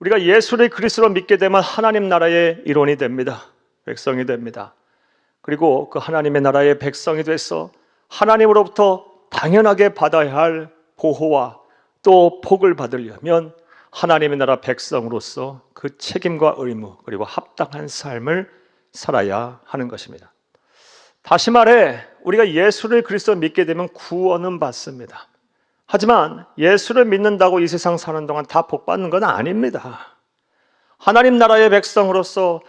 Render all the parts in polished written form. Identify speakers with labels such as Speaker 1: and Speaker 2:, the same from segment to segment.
Speaker 1: 우리가 예수를 그리스도로 믿게 되면 하나님 나라의 일원이 됩니다. 백성이 됩니다. 그리고 그 하나님의 나라의 백성이 돼서 하나님으로부터 당연하게 받아야 할 보호와 또 복을 받으려면 하나님의 나라 백성으로서 그 책임과 의무 그리고 합당한 삶을 살아야 하는 것입니다. 다시 말해 우리가 예수를 그리스도 믿게 되면 구원은 받습니다. 하지만 예수를 믿는다고 이 세상 사는 동안 다 복 받는 건 아닙니다. 하나님 나라의 백성으로서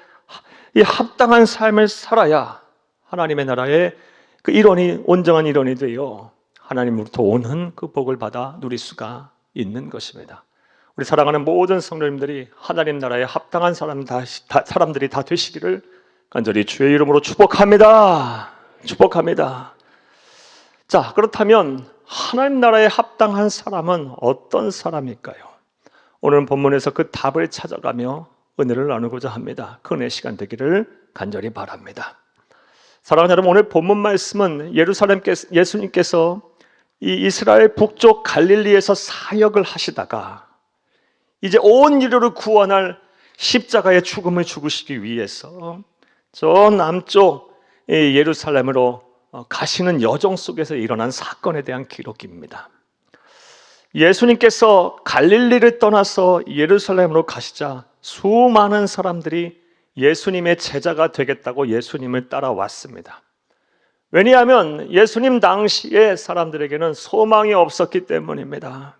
Speaker 1: 이 합당한 삶을 살아야 하나님의 나라의 그 일원이 온전한 일원이 되어 하나님으로부터 오는 그 복을 받아 누릴 수가 있는 것입니다. 우리 사랑하는 모든 성도님들이 하나님 나라의 합당한 사람들이 다 되시기를 간절히 주의 이름으로 축복합니다. 축복합니다. 자, 그렇다면 하나님 나라에 합당한 사람은 어떤 사람일까요? 오늘 본문에서 그 답을 찾아가며 은혜를 나누고자 합니다. 그 은혜 시간 되기를 간절히 바랍니다. 사랑하는 여러분, 오늘 본문 말씀은 예수님께서 이 이스라엘 북쪽 갈릴리에서 사역을 하시다가 이제 온 인류를 구원할 십자가의 죽음을 죽으시기 위해서 저 남쪽 예루살렘으로 가시는 여정 속에서 일어난 사건에 대한 기록입니다. 예수님께서 갈릴리를 떠나서 예루살렘으로 가시자 수많은 사람들이 예수님의 제자가 되겠다고 예수님을 따라왔습니다. 왜냐하면 예수님 당시에 사람들에게는 소망이 없었기 때문입니다.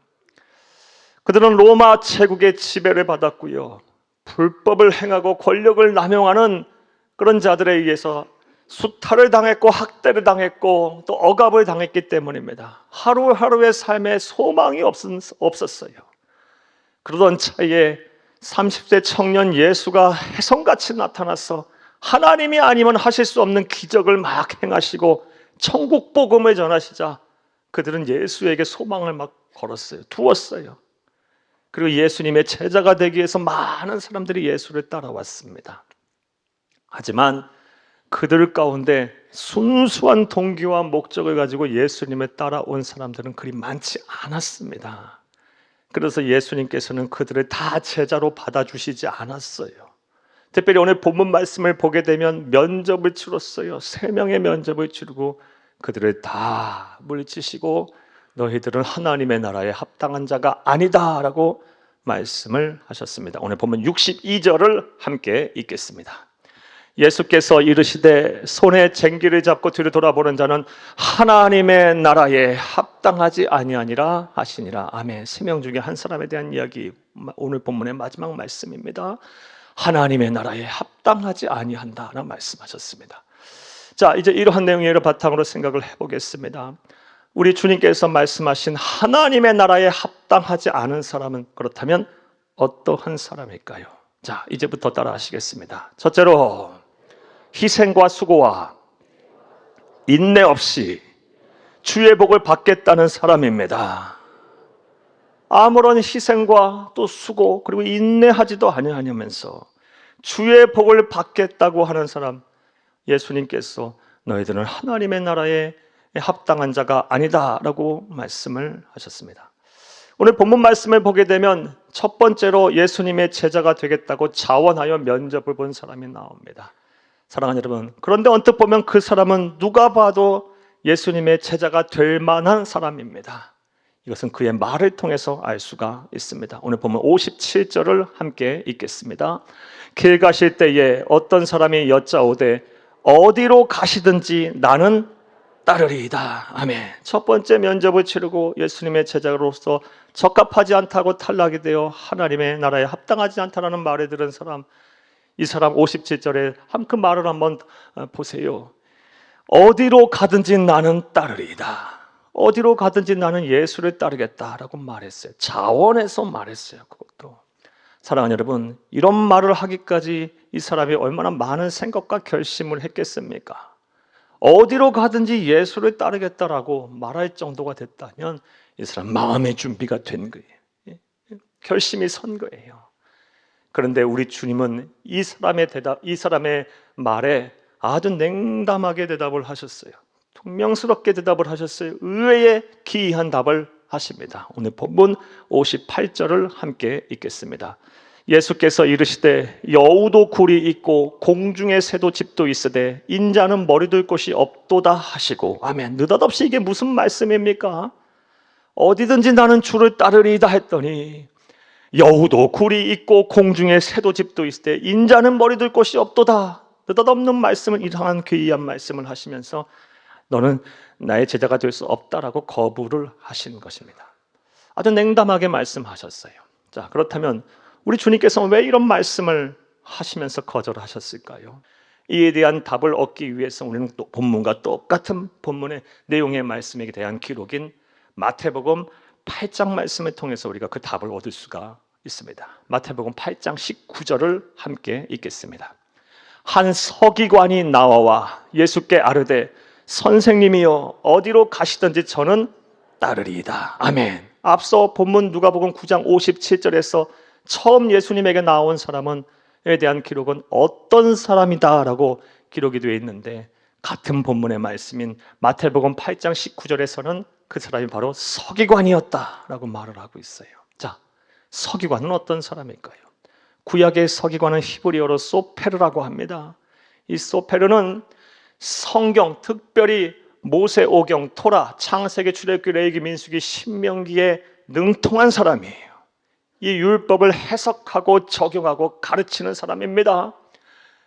Speaker 1: 그들은 로마 제국의 지배를 받았고요, 불법을 행하고 권력을 남용하는 그런 자들에 의해서 수탈을 당했고 학대를 당했고 또 억압을 당했기 때문입니다. 하루하루의 삶에 소망이 없었어요. 그러던 차에 30세 청년 예수가 혜성같이 나타나서 하나님이 아니면 하실 수 없는 기적을 막 행하시고 천국 복음을 전하시자 그들은 예수에게 소망을 막 두었어요. 그리고 예수님의 제자가 되기 위해서 많은 사람들이 예수를 따라왔습니다. 하지만 그들 가운데 순수한 동기와 목적을 가지고 예수님을 따라온 사람들은 그리 많지 않았습니다. 그래서 예수님께서는 그들을 다 제자로 받아주시지 않았어요. 특별히 오늘 본문 말씀을 보게 되면 면접을 치렀어요. 3명의 면접을 치르고 그들을 다 물리치시고 너희들은 하나님의 나라에 합당한 자가 아니다 라고 말씀을 하셨습니다. 오늘 본문 62절을 함께 읽겠습니다. 예수께서 이르시되 손에 쟁기를 잡고 뒤로 돌아보는 자는 하나님의 나라에 합당하지 아니하니라 하시니라. 아멘. 3명 중에 한 사람에 대한 이야기, 오늘 본문의 마지막 말씀입니다. 하나님의 나라에 합당하지 아니한다라는 말씀하셨습니다. 자, 이제 이러한 내용을 바탕으로 생각을 해보겠습니다. 우리 주님께서 말씀하신 하나님의 나라에 합당하지 않은 사람은 그렇다면 어떠한 사람일까요? 자, 이제부터 따라 하시겠습니다. 첫째로 희생과 수고와 인내 없이 주의 복을 받겠다는 사람입니다. 아무런 희생과 또 수고 그리고 인내하지도 아니하면서 주의 복을 받겠다고 하는 사람, 예수님께서 너희들은 하나님의 나라에 합당한 자가 아니다라고 말씀을 하셨습니다. 오늘 본문 말씀을 보게 되면 첫 번째로 예수님의 제자가 되겠다고 자원하여 면접을 본 사람이 나옵니다. 사랑하는 여러분, 그런데 언뜻 보면 그 사람은 누가 봐도 예수님의 제자가 될 만한 사람입니다. 이것은 그의 말을 통해서 알 수가 있습니다. 오늘 보면 57절을 함께 읽겠습니다. 길 가실 때에 어떤 사람이 여짜오되 어디로 가시든지 나는 따르리이다. 아멘. 첫 번째 면접을 치르고 예수님의 제자로서 적합하지 않다고 탈락이 되어 하나님의 나라에 합당하지 않다라는 말을 들은 사람, 이 사람 57절에 그 말을 한번 보세요. 어디로 가든지 나는 따르리이다. 어디로 가든지 나는 예수를 따르겠다라고 말했어요. 자원해서 말했어요. 그것도. 사랑하는 여러분, 이런 말을 하기까지 이 사람이 얼마나 많은 생각과 결심을 했겠습니까? 어디로 가든지 예수를 따르겠다라고 말할 정도가 됐다면 이 사람 마음의 준비가 된 거예요. 결심이 선 거예요. 그런데 우리 주님은 이 사람의 말에 아주 냉담하게 대답을 하셨어요. 퉁명스럽게 대답을 하셨어요. 의외의 기이한 답을 하십니다. 오늘 본문 58절을 함께 읽겠습니다. 예수께서 이르시되 여우도 굴이 있고 공중에 새도 집도 있으되 인자는 머리 둘 곳이 없도다 하시고. 아멘. 느닷없이 이게 무슨 말씀입니까? 어디든지 나는 주를 따르리이다 했더니 여우도 굴이 있고 공중에 새도 집도 있으되 인자는 머리 둘 곳이 없도다. 느닷없는 말씀을, 이상한 귀한 말씀을 하시면서 너는 나의 제자가 될 수 없다라고 거부를 하신 것입니다. 아주 냉담하게 말씀하셨어요. 자, 그렇다면 우리 주님께서는 왜 이런 말씀을 하시면서 거절하셨을까요? 이에 대한 답을 얻기 위해서 우리는 또 본문과 똑같은 본문의 내용의 말씀에 대한 기록인 마태복음 8장 말씀을 통해서 우리가 그 답을 얻을 수가 있습니다. 마태복음 8장 19절을 함께 읽겠습니다. 한 서기관이 나와 예수께 아뢰되 선생님이여 어디로 가시든지 저는 따르리이다. 아멘. 앞서 본문 누가복음 9장 57절에서 처음 예수님에게 나온 사람은 에 대한 기록은 어떤 사람이다라고 기록이 되어 있는데, 같은 본문의 말씀인 마태복음 8장 19절에서는 그 사람이 바로 서기관이었다라고 말을 하고 있어요. 자, 서기관은 어떤 사람일까요? 구약의 서기관은 히브리어로 소페르라고 합니다. 이 소페르는 성경, 특별히 모세오경, 토라, 창세기, 출애굽기, 레위기, 민수기, 신명기에 능통한 사람이에요. 이 율법을 해석하고 적용하고 가르치는 사람입니다.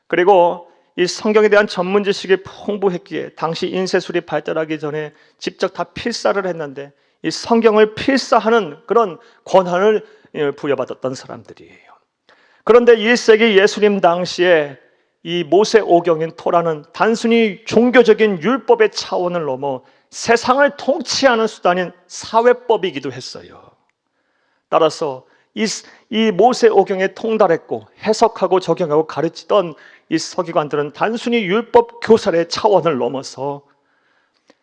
Speaker 1: 그리고 이 성경에 대한 전문 지식이 풍부했기에 당시 인쇄술이 발달하기 전에 직접 다 필사를 했는데 이 성경을 필사하는 그런 권한을 부여받았던 사람들이에요. 그런데 1세기 예수님 당시에 이 모세오경인 토라는 단순히 종교적인 율법의 차원을 넘어 세상을 통치하는 수단인 사회법이기도 했어요. 따라서 이 모세오경에 통달했고 해석하고 적용하고 가르치던 이 서기관들은 단순히 율법 교사의 차원을 넘어서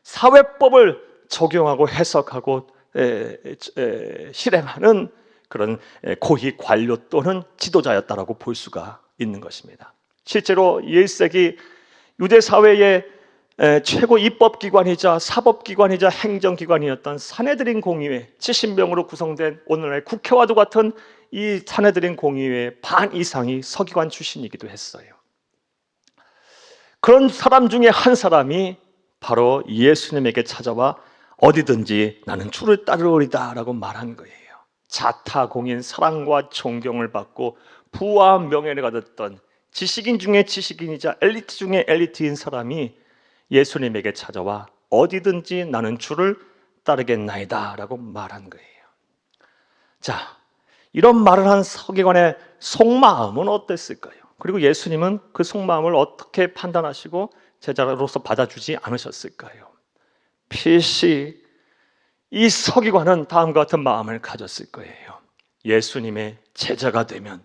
Speaker 1: 사회법을 적용하고 해석하고 실행하는 그런 고위 관료 또는 지도자였다라고 볼 수가 있는 것입니다. 실제로 1세기 유대 사회의 최고 입법기관이자 사법기관이자 행정기관이었던 산헤드린 공의회, 70명으로 구성된 오늘날의 국회와도 같은 이 산헤드린 공의회의 반 이상이 서기관 출신이기도 했어요. 그런 사람 중에 한 사람이 바로 예수님에게 찾아와 어디든지 나는 주를 따르리다 라고 말한 거예요. 자타공인, 사랑과 존경을 받고 부와 명예를 가졌던 지식인 중에 지식인이자 엘리트 중에 엘리트인 사람이 예수님에게 찾아와 어디든지 나는 주를 따르겠나이다 라고 말한 거예요. 자, 이런 말을 한 서기관의 속마음은 어땠을까요? 그리고 예수님은 그 속마음을 어떻게 판단하시고 제자로서 받아주지 않으셨을까요? 필시 이 서기관은 다음과 같은 마음을 가졌을 거예요. 예수님의 제자가 되면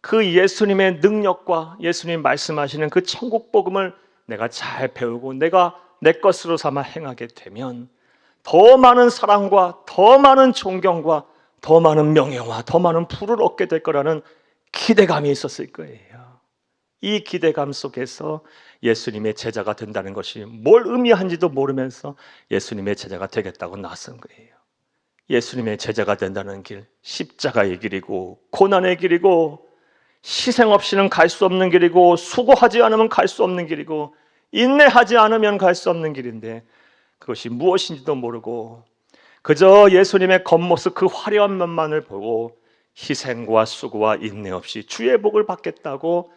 Speaker 1: 그 예수님의 능력과 예수님 말씀하시는 그 천국 복음을 내가 잘 배우고 내가 내 것으로 삼아 행하게 되면 더 많은 사랑과 더 많은 존경과 더 많은 명예와 더 많은 부를 얻게 될 거라는 기대감이 있었을 거예요. 이 기대감 속에서 예수님의 제자가 된다는 것이 뭘 의미하는지도 모르면서 예수님의 제자가 되겠다고 나선 거예요. 예수님의 제자가 된다는 길, 십자가의 길이고 고난의 길이고 희생 없이는 갈 수 없는 길이고 수고하지 않으면 갈 수 없는 길이고 인내하지 않으면 갈 수 없는 길인데 그것이 무엇인지도 모르고 그저 예수님의 겉모습 그 화려한 면만을 보고 희생과 수고와 인내 없이 주의 복을 받겠다고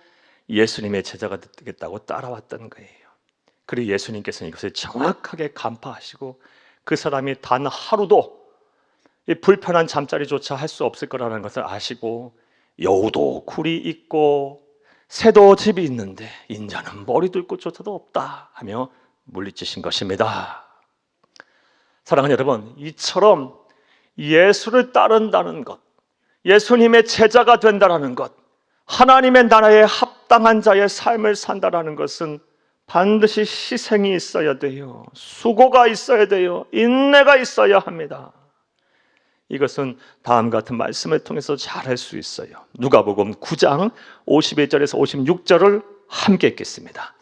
Speaker 1: 예수님의 제자가 되겠다고 따라왔던 거예요. 그리고 예수님께서는 이것을 정확하게 간파하시고 그 사람이 단 하루도 이 불편한 잠자리조차 할 수 없을 거라는 것을 아시고 여우도 굴이 있고 새도 집이 있는데 인자는 머리 둘 곳조차도 없다 하며 물리치신 것입니다. 사랑하는 여러분, 이처럼 예수를 따른다는 것, 예수님의 제자가 된다는 것, 하나님의 나라에 합당한 자의 삶을 산다는 것은 반드시 희생이 있어야 돼요. 수고가 있어야 돼요. 인내가 있어야 합니다. 이것은 다음 같은 말씀을 통해서 잘 할 수 있어요. 누가복음 9장 51절에서 56절을 함께 읽겠습니다.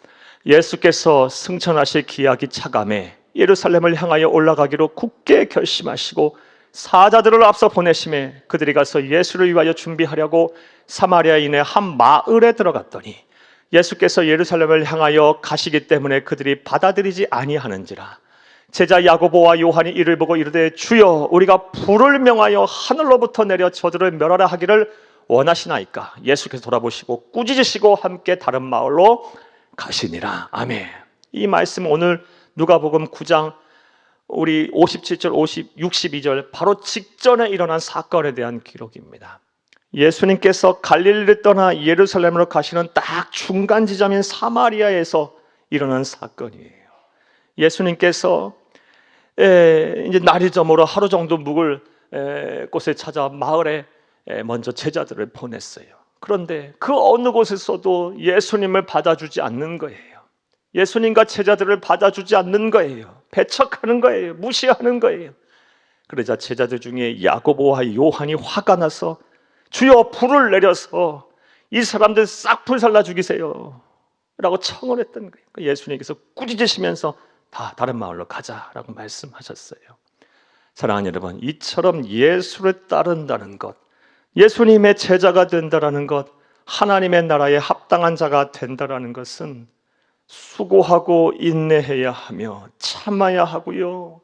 Speaker 1: 예수께서 승천하실 기약이 차감해 예루살렘을 향하여 올라가기로 굳게 결심하시고 사자들을 앞서 보내심에 그들이 가서 예수를 위하여 준비하려고 사마리아인의 한 마을에 들어갔더니 예수께서 예루살렘을 향하여 가시기 때문에 그들이 받아들이지 아니하는지라. 제자 야고보와 요한이 이를 보고 이르되 주여 우리가 불을 명하여 하늘로부터 내려 저들을 멸하라 하기를 원하시나이까. 예수께서 돌아보시고 꾸짖으시고 함께 다른 마을로 가시니라. 아멘. 이 말씀 오늘 누가복음 9장 우리 57절, 62절 바로 직전에 일어난 사건에 대한 기록입니다. 예수님께서 갈릴리를 떠나 예루살렘으로 가시는 딱 중간 지점인 사마리아에서 일어난 사건이에요. 예수님께서 이제 날이 저물어 하루 정도 묵을 곳에 찾아 마을에 먼저 제자들을 보냈어요. 그런데 그 어느 곳에서도 예수님을 받아주지 않는 거예요. 예수님과 제자들을 받아주지 않는 거예요. 배척하는 거예요. 무시하는 거예요. 그러자 제자들 중에 야고보와 요한이 화가 나서 주여 불을 내려서 이 사람들 싹 불살라 죽이세요 라고 청을 했던 거예요. 예수님께서 꾸짖으시면서 다 다른 마을로 가자라고 말씀하셨어요. 사랑하는 여러분, 이처럼 예수를 따른다는 것, 예수님의 제자가 된다는 것, 하나님의 나라에 합당한 자가 된다는 것은 수고하고 인내해야 하며 참아야 하고요.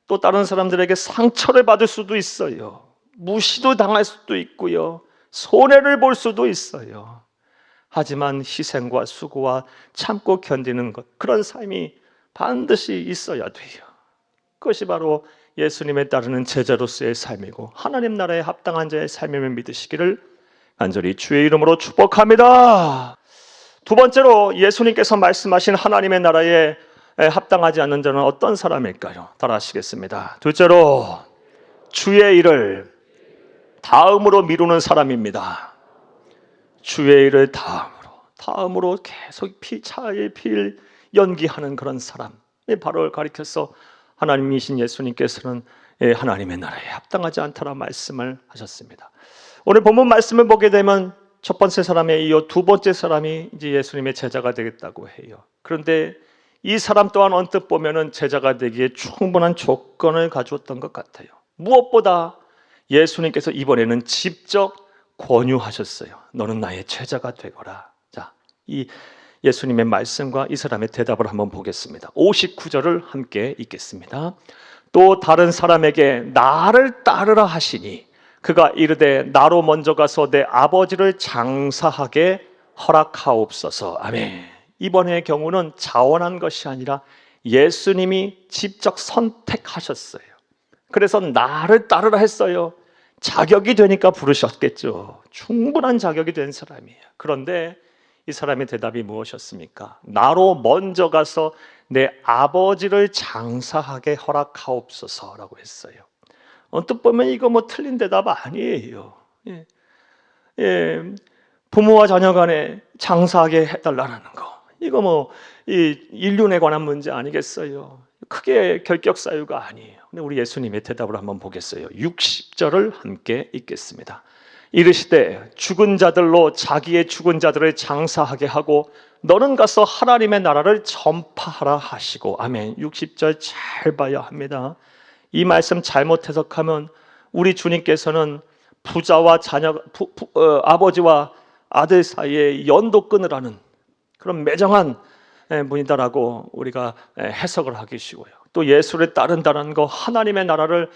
Speaker 1: 또 다른 사람들에게 상처를 받을 수도 있어요. 무시도 당할 수도 있고요. 손해를 볼 수도 있어요. 하지만 희생과 수고와 참고 견디는 것, 그런 삶이 반드시 있어야 돼요. 그것이 바로 예수님에 따르는 제자로서의 삶이고 하나님 나라에 합당한 자의 삶임을 믿으시기를 간절히 주의 이름으로 축복합니다. 두 번째로 예수님께서 말씀하신 하나님의 나라에 합당하지 않는 자는 어떤 사람일까요? 따라하시겠습니다. 둘째로 주의 일을 다음으로 미루는 사람입니다. 주의 일을 다음으로 계속 차일 필 연기하는 그런 사람, 바로 가리켜서 하나님이신 예수님께서는 하나님의 나라에 합당하지 않다라 말씀을 하셨습니다. 오늘 본문 말씀을 보게 되면 첫 번째 사람에 이어 두 번째 사람이 이제 예수님의 제자가 되겠다고 해요. 그런데 이 사람 또한 언뜻 보면은 제자가 되기에 충분한 조건을 가져왔던 것 같아요. 무엇보다 예수님께서 이번에는 직접 권유하셨어요. 너는 나의 제자가 되거라. 자, 이 예수님의 말씀과 이 사람의 대답을 한번 보겠습니다. 59절을 함께 읽겠습니다. 또 다른 사람에게 나를 따르라 하시니 그가 이르되 나로 먼저 가서 내 아버지를 장사하게 허락하옵소서. 아멘. 이번의 경우는 자원한 것이 아니라 예수님이 직접 선택하셨어요. 그래서 나를 따르라 했어요. 자격이 되니까 부르셨겠죠. 충분한 자격이 된 사람이에요. 그런데 이 사람의 대답이 무엇이었습니까? 나로 먼저 가서 내 아버지를 장사하게 허락하옵소서라고 했어요. 언뜻 보면 이거 뭐 틀린 대답 아니에요. 부모와 자녀 간에 장사하게 해달라는 거, 이거 뭐 이 인륜에 관한 문제 아니겠어요? 크게 결격 사유가 아니에요. 근데 우리 예수님의 대답을 한번 보겠어요. 60절을 함께 읽겠습니다. 이르시되 죽은 자들로 자기의 죽은 자들을 장사하게 하고 너는 가서 하나님의 나라를 전파하라 하시고. 아멘. 60절 잘 봐야 합니다. 이 말씀 잘못 해석하면 우리 주님께서는 부자와 자녀, 아버지와 아들 사이에 연도 끊으라는 그런 매정한 분이다라고 우리가 해석을 하기 쉬워요. 또 예수를 따른다는 거, 하나님의 나라를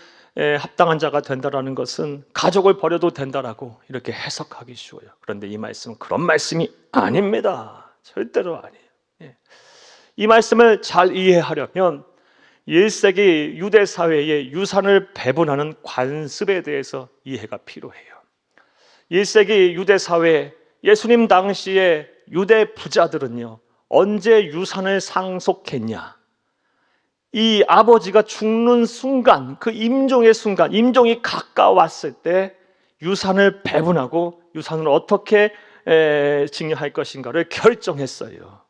Speaker 1: 합당한 자가 된다라는 것은 가족을 버려도 된다라고 이렇게 해석하기 쉬워요. 그런데 이 말씀은 그런 말씀이 아닙니다. 절대로 아니에요. 이 말씀을 잘 이해하려면 1세기 유대 사회의 유산을 배분하는 관습에 대해서 이해가 필요해요. 1세기 유대 사회, 예수님 당시에 유대 부자들은요, 언제 유산을 상속했냐? 이 아버지가 죽는 순간, 그 임종의 순간, 임종이 가까웠을 때 유산을 배분하고 유산을 어떻게 증여할 것인가를 결정했어요.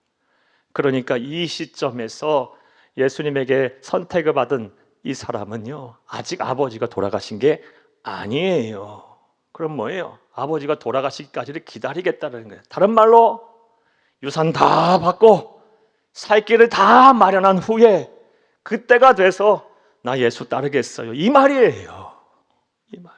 Speaker 1: 그러니까 이 시점에서 예수님에게 선택을 받은 이 사람은요, 아직 아버지가 돌아가신 게 아니에요. 그럼 뭐예요? 아버지가 돌아가시기까지를 기다리겠다는 거예요. 다른 말로 유산 다 받고 살 길을 다 마련한 후에 그때가 돼서 나 예수 따르겠어요, 이 말이에요. 이 말.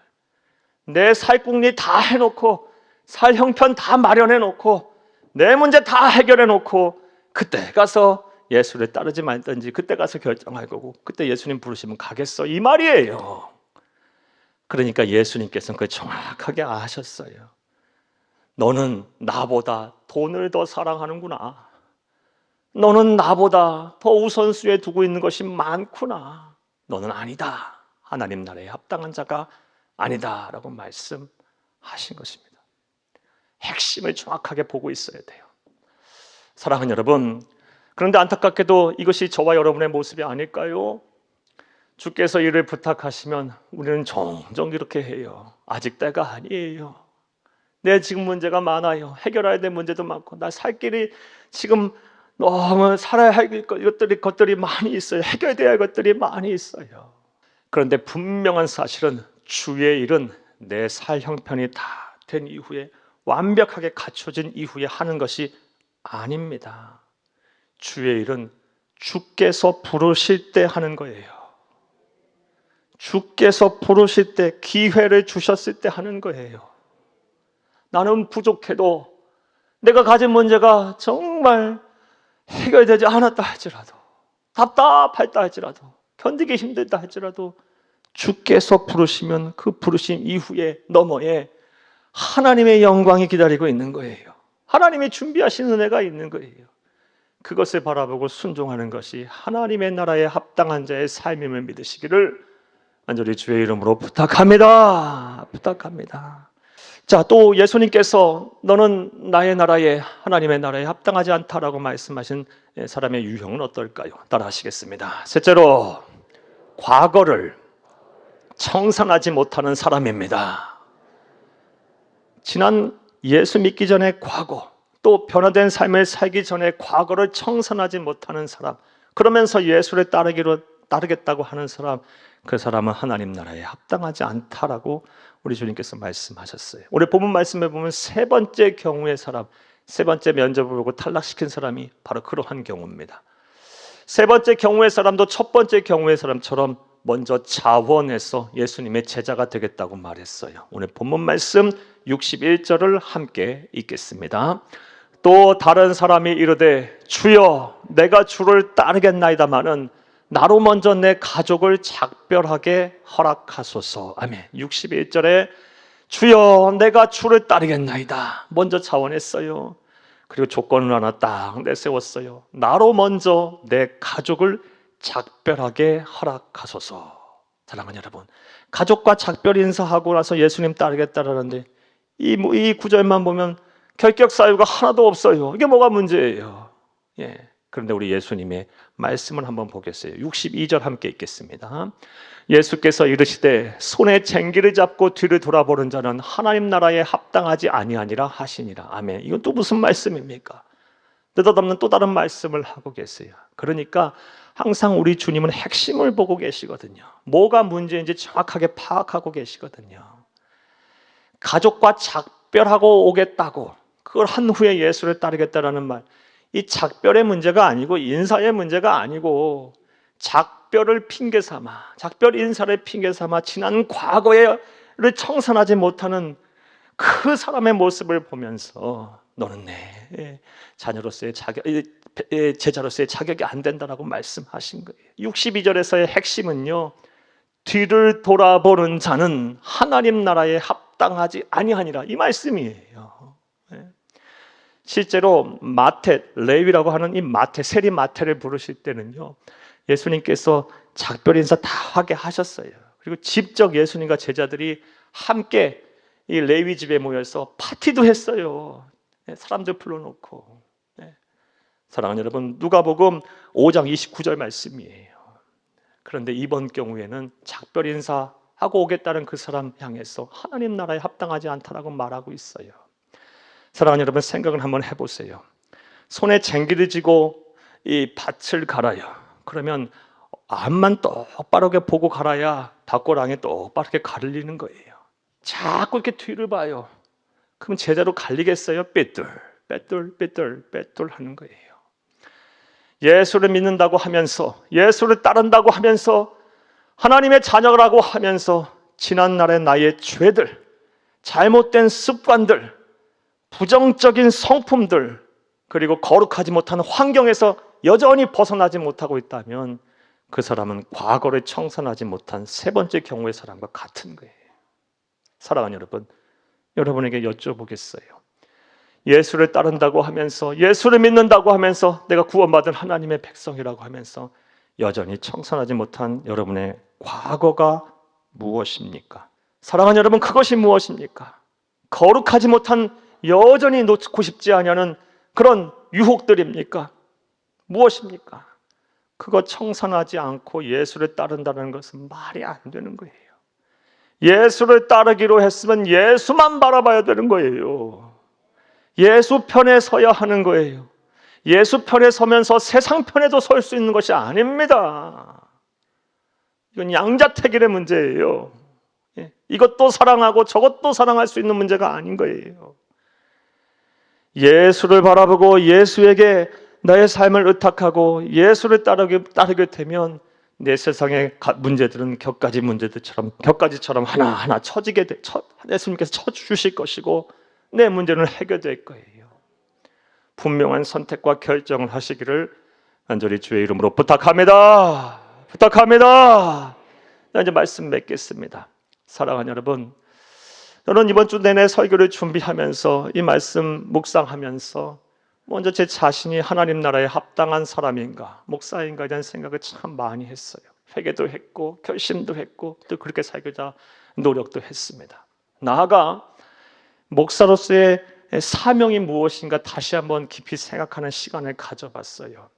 Speaker 1: 내 살궁리 다 해놓고 살 형편 다 마련해놓고 내 문제 다 해결해놓고 그때 가서 예수를 따르지 말든지 그때 가서 결정할 거고 그때 예수님 부르시면 가겠어 이 말이에요. 그러니까 예수님께서는 그걸 정확하게 아셨어요. 너는 나보다 돈을 더 사랑하는구나. 너는 나보다 더 우선순위에 두고 있는 것이 많구나. 너는 아니다. 하나님 나라에 합당한 자가 아니다 라고 말씀하신 것입니다. 핵심을 정확하게 보고 있어야 돼요. 사랑하는 여러분, 그런데 안타깝게도 이것이 저와 여러분의 모습이 아닐까요? 주께서 일을 부탁하시면 우리는 종종 이렇게 해요. 아직 때가 아니에요. 내 지금 문제가 많아요. 해결해야 될 문제도 많고 나 살 길이 지금 너무 살아야 할 것들이 많이 있어요. 해결돼야 할 것들이 많이 있어요. 그런데 분명한 사실은 주의 일은 내 살 형편이 다 된 이후에 완벽하게 갖춰진 이후에 하는 것이 아닙니다. 주의 일은 주께서 부르실 때 하는 거예요. 주께서 부르실 때 기회를 주셨을 때 하는 거예요. 나는 부족해도 내가 가진 문제가 정말 해결되지 않았다 할지라도 답답했다 할지라도 견디기 힘들다 할지라도 주께서 부르시면 그 부르심 이후에 너머에 하나님의 영광이 기다리고 있는 거예요. 하나님이 준비하신 은혜가 있는 거예요. 그것을 바라보고 순종하는 것이 하나님의 나라에 합당한 자의 삶임을 믿으시기를 간절히 주의 이름으로 부탁합니다. 부탁합니다. 자, 또 예수님께서 너는 나의 나라에 하나님의 나라에 합당하지 않다라고 말씀하신 사람의 유형은 어떨까요? 따라 하시겠습니다. 셋째로 과거를 청산하지 못하는 사람입니다. 지난 예수 믿기 전의 과거, 또 변화된 삶을 살기 전에 과거를 청산하지 못하는 사람, 그러면서 예수를 따르겠다고 하는 사람, 그 사람은 하나님 나라에 합당하지 않다라고 우리 주님께서 말씀하셨어요. 오늘 본문 말씀에 보면 세 번째 경우의 사람, 세 번째 면접을 보고 탈락시킨 사람이 바로 그러한 경우입니다. 세 번째 경우의 사람도 첫 번째 경우의 사람처럼 먼저 자원해서 예수님의 제자가 되겠다고 말했어요. 오늘 본문 말씀 61절을 함께 읽겠습니다. 또 다른 사람이 이르되 주여 내가 주를 따르겠나이다마는 나로 먼저 내 가족을 작별하게 허락하소서. 아멘. 61절에 주여 내가 주를 따르겠나이다. 먼저 자원했어요. 그리고 조건을 하나 딱 내세웠어요. 나로 먼저 내 가족을 작별하게 허락하소서. 사랑하는 여러분, 가족과 작별 인사하고 나서 예수님 따르겠다라는데 이 구절만 보면 결격 사유가 하나도 없어요. 이게 뭐가 문제예요? 예. 그런데 우리 예수님의 말씀을 한번 보겠어요. 62절 함께 읽겠습니다. 예수께서 이르시되 손에 쟁기를 잡고 뒤를 돌아보는 자는 하나님 나라에 합당하지 아니하니라 하시니라. 아멘. 이건 또 무슨 말씀입니까? 느닷없는 또 다른 말씀을 하고 계세요. 그러니까 항상 우리 주님은 핵심을 보고 계시거든요. 뭐가 문제인지 정확하게 파악하고 계시거든요. 가족과 작별하고 오겠다고 그걸 한 후에 예수를 따르겠다라는 말, 이 작별의 문제가 아니고 인사의 문제가 아니고 작별을 핑계 삼아, 작별 인사를 핑계 삼아 지난 과거를 청산하지 못하는 그 사람의 모습을 보면서 너는 내 자녀로서의 제자로서의 자격이 안 된다라고 말씀하신 거예요. 62절에서의 핵심은요, 뒤를 돌아보는 자는 하나님 나라에 합당하지 아니하니라, 이 말씀이에요. 실제로 마태, 레위라고 하는 이 마태, 세리 마태를 부르실 때는요, 예수님께서 작별 인사 다 하게 하셨어요. 그리고 직접 예수님과 제자들이 함께 이 레위 집에 모여서 파티도 했어요. 사람들 불러놓고. 사랑하는 여러분, 누가복음 5장 29절 말씀이에요. 그런데 이번 경우에는 작별 인사하고 오겠다는 그 사람 향해서 하나님 나라에 합당하지 않다라고 말하고 있어요. 사랑하는 여러분, 생각을 한번 해보세요. 손에 쟁기를 쥐고 이 밭을 갈아요. 그러면 앞만 똑바르게 보고 갈아야 닭고랑이 똑바르게 가르리는 거예요. 자꾸 이렇게 뒤를 봐요. 그럼 제자로 갈리겠어요? 삐뚤 하는 거예요. 예수를 믿는다고 하면서, 예수를 따른다고 하면서, 하나님의 자녀라고 하면서 지난날의 나의 죄들, 잘못된 습관들, 부정적인 성품들, 그리고 거룩하지 못한 환경에서 여전히 벗어나지 못하고 있다면 그 사람은 과거를 청산하지 못한 세 번째 경우의 사람과 같은 거예요. 사랑하는 여러분, 여러분에게 여쭤보겠어요. 예수를 따른다고 하면서, 예수를 믿는다고 하면서, 내가 구원받은 하나님의 백성이라고 하면서 여전히 청산하지 못한 여러분의 과거가 무엇입니까? 사랑하는 여러분, 그것이 무엇입니까? 거룩하지 못한, 여전히 놓고 싶지 않냐는 그런 유혹들입니까? 무엇입니까? 그거 청산하지 않고 예수를 따른다는 것은 말이 안 되는 거예요. 예수를 따르기로 했으면 예수만 바라봐야 되는 거예요. 예수 편에 서야 하는 거예요. 예수 편에 서면서 세상 편에도 설 수 있는 것이 아닙니다. 이건 양자택일의 문제예요. 이것도 사랑하고 저것도 사랑할 수 있는 문제가 아닌 거예요. 예수를 바라보고 예수에게 나의 삶을 의탁하고 예수를 따르게 되면 내 세상의 문제들은 격가지처럼 하나하나 쳐지게 돼, 예수님께서 쳐주실 것이고 내 문제는 해결될 거예요. 분명한 선택과 결정을 하시기를 간절히 주의 이름으로 부탁합니다. 부탁합니다. 이제 말씀 맺겠습니다. 사랑하는 여러분, 저는 이번 주 내내 설교를 준비하면서 이 말씀 묵상하면서 먼저 제 자신이 하나님 나라에 합당한 사람인가, 목사인가에 대한 생각을 참 많이 했어요. 회개도 했고 결심도 했고 또 그렇게 살고자 노력도 했습니다. 나아가 목사로서의 사명이 무엇인가 다시 한번 깊이 생각하는 시간을 가져봤어요.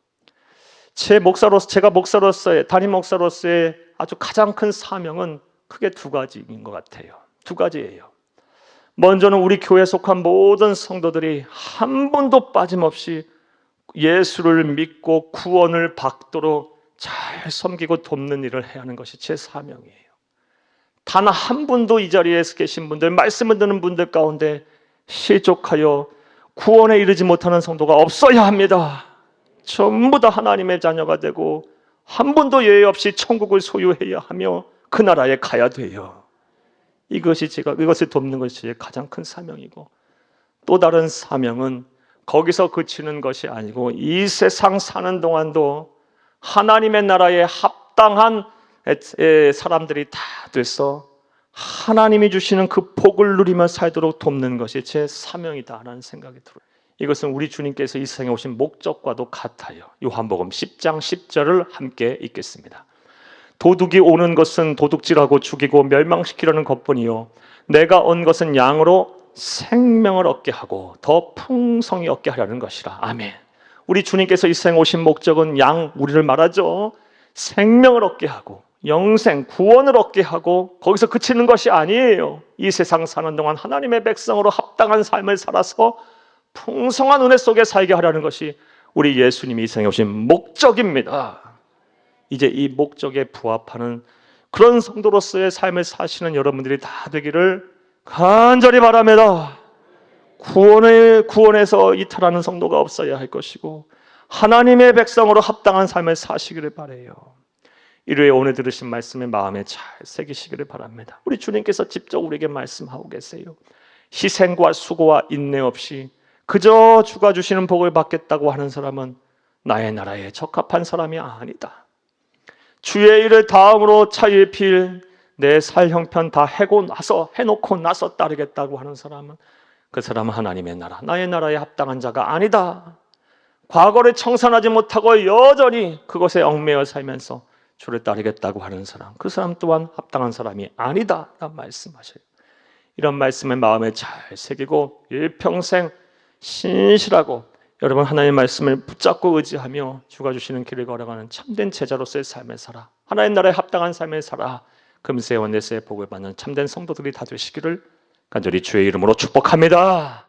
Speaker 1: 제가 목사로서의, 담임 목사로서의 아주 가장 큰 사명은 크게 두 가지인 것 같아요. 두 가지예요. 먼저는 우리 교회에 속한 모든 성도들이 한 번도 빠짐없이 예수를 믿고 구원을 받도록 잘 섬기고 돕는 일을 해야 하는 것이 제 사명이에요. 단 한 분도 이 자리에 계신 분들, 말씀을 듣는 분들 가운데 실족하여 구원에 이르지 못하는 성도가 없어야 합니다. 전부 다 하나님의 자녀가 되고 한 분도 예외 없이 천국을 소유해야 하며 그 나라에 가야 돼요. 이것을 돕는 것이 제 가장 큰 사명이고, 또 다른 사명은 거기서 그치는 것이 아니고 이 세상 사는 동안도 하나님의 나라에 합당한 사람들이 다 돼서 하나님이 주시는 그 복을 누리며 살도록 돕는 것이 제 사명이다라는 생각이 들어요. 이것은 우리 주님께서 이 세상에 오신 목적과도 같아요. 요한복음 10장 10절을 함께 읽겠습니다. 도둑이 오는 것은 도둑질하고 죽이고 멸망시키려는 것뿐이요 내가 온 것은 양으로 생명을 얻게 하고 더 풍성히 얻게 하려는 것이라. 아멘. 우리 주님께서 이 세상에 오신 목적은 우리를 말하죠. 생명을 얻게 하고 영생, 구원을 얻게 하고 거기서 그치는 것이 아니에요. 이 세상 사는 동안 하나님의 백성으로 합당한 삶을 살아서 풍성한 은혜 속에 살게 하려는 것이 우리 예수님이 이 세상에 오신 목적입니다. 이제 이 목적에 부합하는 그런 성도로서의 삶을 사시는 여러분들이 다 되기를 간절히 바랍니다. 구원에서 이탈하는 성도가 없어야 할 것이고 하나님의 백성으로 합당한 삶을 사시기를 바라요. 일요일에 오늘 들으신 말씀의 마음에 잘 새기시기를 바랍니다. 우리 주님께서 직접 우리에게 말씀하고 계세요. 희생과 수고와 인내 없이 그저 주가 주시는 복을 받겠다고 하는 사람은 나의 나라에 적합한 사람이 아니다. 주의 일을 다음으로 차일 필 내 살 형편 다 해놓고 나서 따르겠다고 하는 사람은 그 사람은 하나님의 나라, 나의 나라에 합당한 자가 아니다. 과거를 청산하지 못하고 여전히 그것에 얽매여 살면서 주를 따르겠다고 하는 사람, 그 사람 또한 합당한 사람이 아니다 라는 말씀하셔요. 이런 말씀을 마음에 잘 새기고 일평생 신실하고 여러분 하나님의 말씀을 붙잡고 의지하며 주가 주시는 길을 걸어가는 참된 제자로서의 삶을 살아, 하나님 나라에 합당한 삶을 살아 금세와 내세의 복을 받는 참된 성도들이 다 되시기를 간절히 주의 이름으로 축복합니다.